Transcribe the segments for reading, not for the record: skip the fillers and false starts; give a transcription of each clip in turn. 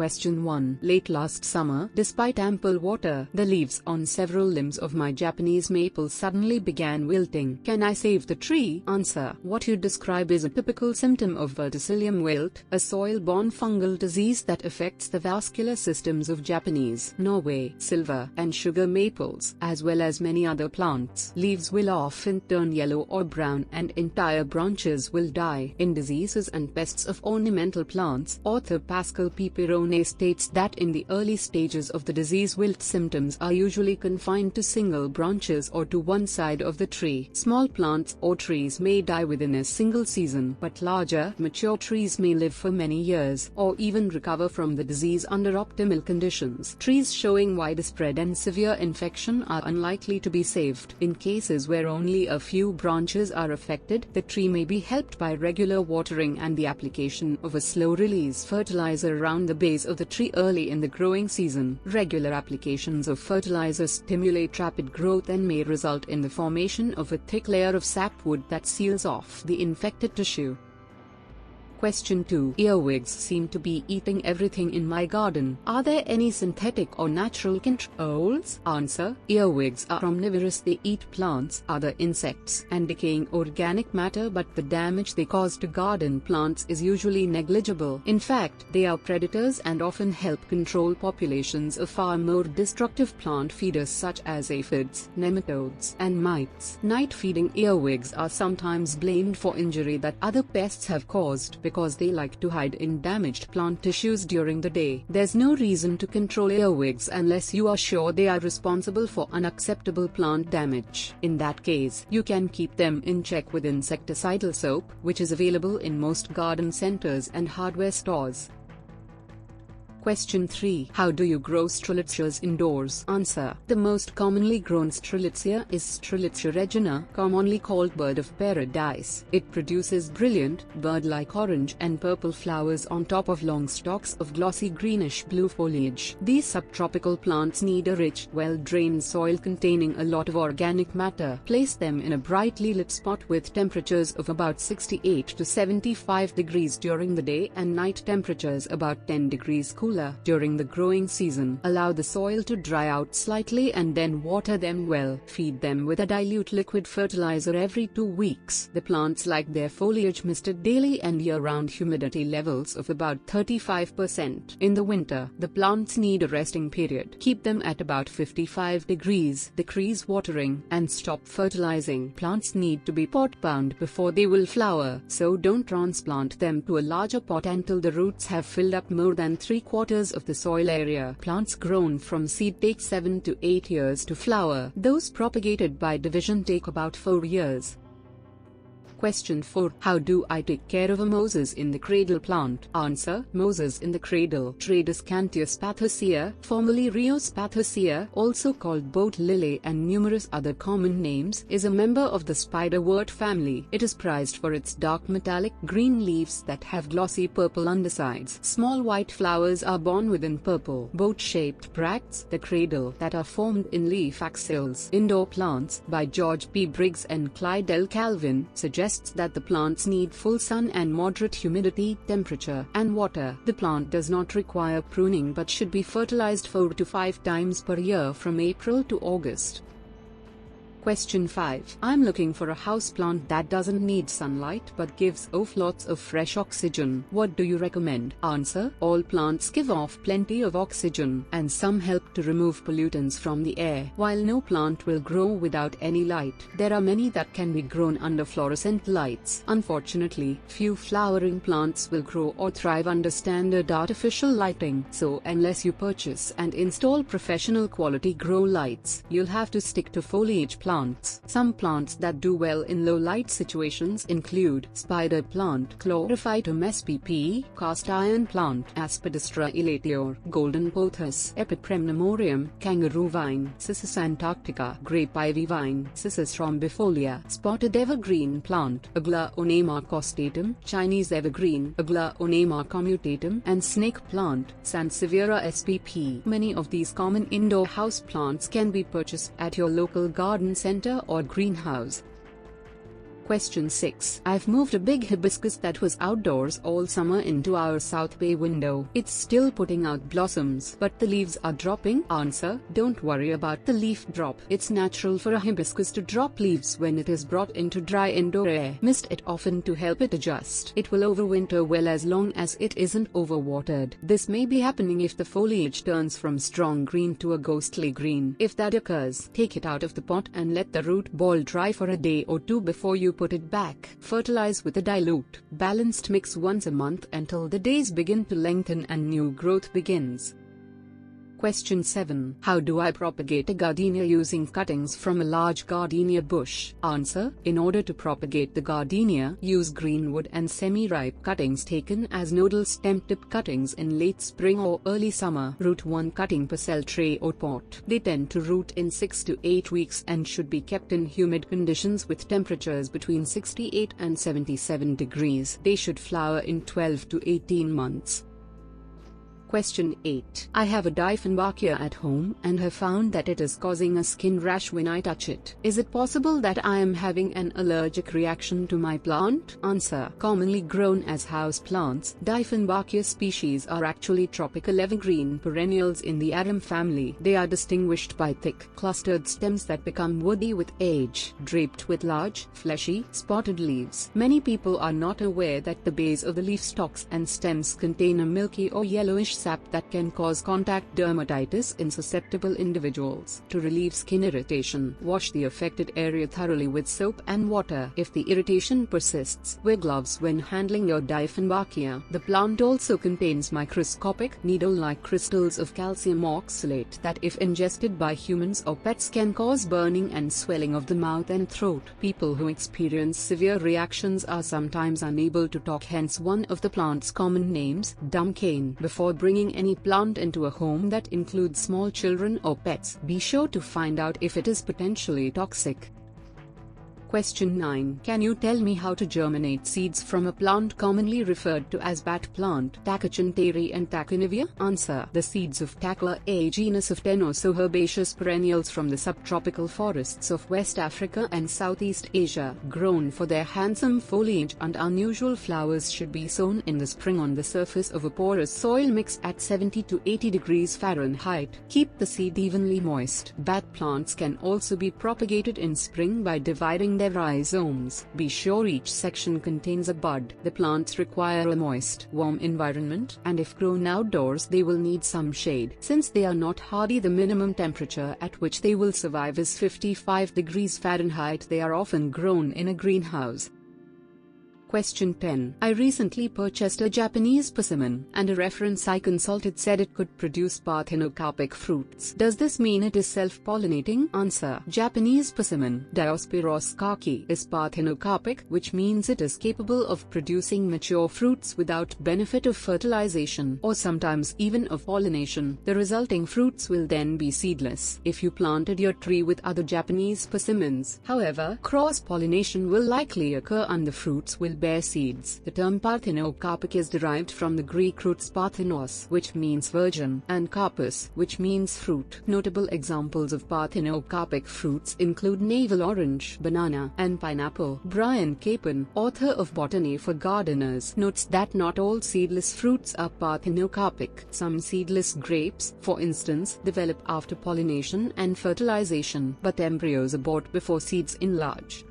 Question 1. Late last summer, despite ample water, the leaves on several limbs of my Japanese maple suddenly began wilting. Can I save the tree? Answer. What you describe is a typical symptom of verticillium wilt, a soil-borne fungal disease that affects the vascular systems of Japanese, Norway, silver, and sugar maples, as well as many other plants. Leaves will often turn yellow or brown and entire branches will die. In Diseases and Pests of Ornamental Plants, author Pascal Piperone states that in the early stages of the disease, wilt symptoms are usually confined to single branches or to one side of the tree. Small plants or trees may die within a single season, but larger, mature trees may live for many years, or even recover from the disease under optimal conditions. Trees showing widespread and severe infection are unlikely to be saved. In cases where only a few branches are affected, the tree may be helped by regular watering and the application of a slow-release fertilizer around the base of the tree early in the growing season. Regular applications of fertilizer stimulate rapid growth and may result in the formation of a thick layer of sapwood that seals off the infected tissue. Question 2. Earwigs seem to be eating everything in my garden. Are there any synthetic or natural controls? Answer. Earwigs are omnivorous. They eat plants, other insects, and decaying organic matter, but the damage they cause to garden plants is usually negligible. In fact, they are predators and often help control populations of far more destructive plant feeders such as aphids, nematodes, and mites. Night-feeding earwigs are sometimes blamed for injury that other pests have caused, because they like to hide in damaged plant tissues during the day. There's no reason to control earwigs unless you are sure they are responsible for unacceptable plant damage. In that case, you can keep them in check with insecticidal soap, which is available in most garden centers and hardware stores. Question 3. How do you grow strelitzias indoors? Answer. The most commonly grown strelitzia is Strelitzia regina, commonly called bird of paradise. It produces brilliant, bird-like orange and purple flowers on top of long stalks of glossy greenish-blue foliage. These subtropical plants need a rich, well-drained soil containing a lot of organic matter. Place them in a brightly lit spot with temperatures of about 68 to 75 degrees during the day and night temperatures about 10 degrees cooler. During the growing season, allow the soil to dry out slightly and then water them well. Feed them with a dilute liquid fertilizer every 2 weeks. The plants like their foliage misted daily and year-round humidity levels of about 35%. In the winter, the plants need a resting period. Keep them at about 55 degrees, decrease watering, and stop fertilizing. Plants need to be pot-bound before they will flower, so don't transplant them to a larger pot until the roots have filled up more than 3/4 of the soil area. Plants grown from seed take 7 to 8 years to flower. Those propagated by division take about 4 years. Question 4. How do I take care of a Moses-in-the-cradle plant? Answer. Moses-in-the-cradle, Tradescantius pathacea, formerly Rios pathacea, also called boat lily and numerous other common names, is a member of the spiderwort family. It is prized for its dark metallic green leaves that have glossy purple undersides. Small white flowers are borne within purple, boat-shaped bracts, the cradle, that are formed in leaf axils. Indoor Plants, by George P. Briggs and Clyde L. Calvin, suggests that the plants need full sun and moderate humidity, temperature, and water. The plant does not require pruning but should be fertilized 4 to 5 times per year from April to August. Question 5. I'm looking for a houseplant that doesn't need sunlight but gives off lots of fresh oxygen. What do you recommend? Answer. All plants give off plenty of oxygen, and some help to remove pollutants from the air. While no plant will grow without any light, there are many that can be grown under fluorescent lights. Unfortunately, few flowering plants will grow or thrive under standard artificial lighting, so unless you purchase and install professional quality grow lights, you'll have to stick to foliage plants. Some plants that do well in low light situations include spider plant, Chlorophytum spp, cast iron plant, Aspidistra elatior, golden pothos, Epipremnumorium, kangaroo vine, Cissus antarctica, grape ivy vine, Cissus rhombifolia, spotted evergreen plant, Aglaonema costatum, Chinese evergreen, Aglaonema commutatum, and snake plant, Sansevieria spp. Many of these common indoor house plants can be purchased at your local garden center or greenhouse. Question 6. I've moved a big hibiscus that was outdoors all summer into our south bay window. It's still putting out blossoms, but the leaves are dropping. Answer: don't worry about the leaf drop. It's natural for a hibiscus to drop leaves when it is brought into dry indoor air. Mist it often to help it adjust. It will overwinter well as long as it isn't overwatered. This may be happening if the foliage turns from strong green to a ghostly green. If that occurs, take it out of the pot and let the root ball dry for a day or two before you put it back. Fertilize with a dilute, balanced mix once a month until the days begin to lengthen and new growth begins. Question 7. How do I propagate a gardenia using cuttings from a large gardenia bush? Answer: in order to propagate the gardenia, use greenwood and semi-ripe cuttings taken as nodal stem-tip cuttings in late spring or early summer. Root 1 cutting per cell tray or pot. They tend to root in 6 to 8 weeks and should be kept in humid conditions with temperatures between 68 and 77 degrees. They should flower in 12 to 18 months. Question 8. I have a Dieffenbachia at home and have found that it is causing a skin rash when I touch it. Is it possible that I am having an allergic reaction to my plant? Answer: commonly grown as house plants, Dieffenbachia species are actually tropical evergreen perennials in the arum family. They are distinguished by thick, clustered stems that become woody with age, draped with large, fleshy, spotted leaves. Many people are not aware that the base of the leaf stalks and stems contain a milky or yellowish sap that can cause contact dermatitis in susceptible individuals. To relieve skin irritation, wash the affected area thoroughly with soap and water. If the irritation persists, wear gloves when handling your Dieffenbachia. The plant also contains microscopic, needle-like crystals of calcium oxalate that, if ingested by humans or pets, can cause burning and swelling of the mouth and throat. People who experience severe reactions are sometimes unable to talk, hence one of the plant's common names, dumb cane. Before bringing any plant into a home that includes small children or pets, be sure to find out if it is potentially toxic. Question 9. Can you tell me how to germinate seeds from a plant commonly referred to as bat plant, Tachychintere and Tachinivia? Answer: the seeds of Tequila, a genus of 10 or so herbaceous perennials from the subtropical forests of West Africa and Southeast Asia, grown for their handsome foliage and unusual flowers, should be sown in the spring on the surface of a porous soil mix at 70 to 80 degrees Fahrenheit. Keep the seed evenly moist. Bat plants can also be propagated in spring by dividing their rhizomes. Be sure each section contains a bud. The plants require a moist, warm environment, and if grown outdoors they will need some shade. Since they are not hardy, the minimum temperature at which they will survive is 55 degrees Fahrenheit. They are often grown in a greenhouse. Question 10. I recently purchased a Japanese persimmon, and a reference I consulted said it could produce parthenocarpic fruits. Does this mean it is self-pollinating? Answer: Japanese persimmon, Diospyros kaki, is parthenocarpic, which means it is capable of producing mature fruits without benefit of fertilization, or sometimes even of pollination. The resulting fruits will then be seedless. If you planted your tree with other Japanese persimmons, however, cross-pollination will likely occur and the fruits will bear seeds. The term parthenocarpic is derived from the Greek roots parthenos, which means virgin, and carpus, which means fruit. Notable examples of parthenocarpic fruits include navel orange, banana, and pineapple. Brian Capon, author of Botany for Gardeners, notes that not all seedless fruits are parthenocarpic. Some seedless grapes, for instance, develop after pollination and fertilization, but embryos abort before seeds enlarge.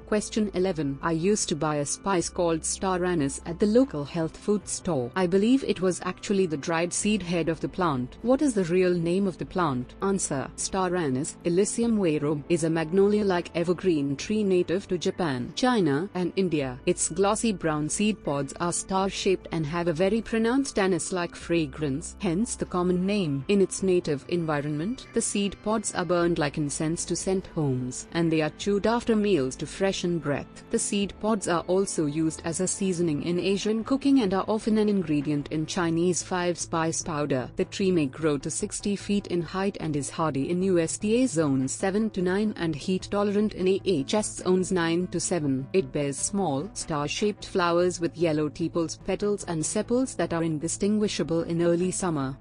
Question 11. I used to buy a spice called star anise at the local health food store. I believe it was actually the dried seed head of the plant. What is the real name of the plant? Answer: star anise, Illicium verum, is a magnolia-like evergreen tree native to Japan, China, and India. Its glossy brown seed pods are star-shaped and have a very pronounced anise-like fragrance, hence the common name. In its native environment, the seed pods are burned like incense to scent homes, and they are chewed after meals to freshen breath. The seed pods are also used as a seasoning in Asian cooking and are often an ingredient in Chinese 5-spice powder. The tree may grow to 60 feet in height and is hardy in USDA zones 7 to 9 and heat-tolerant in AHS zones 9 to 7. It bears small, star-shaped flowers with yellow tepals, petals and sepals that are indistinguishable in early summer.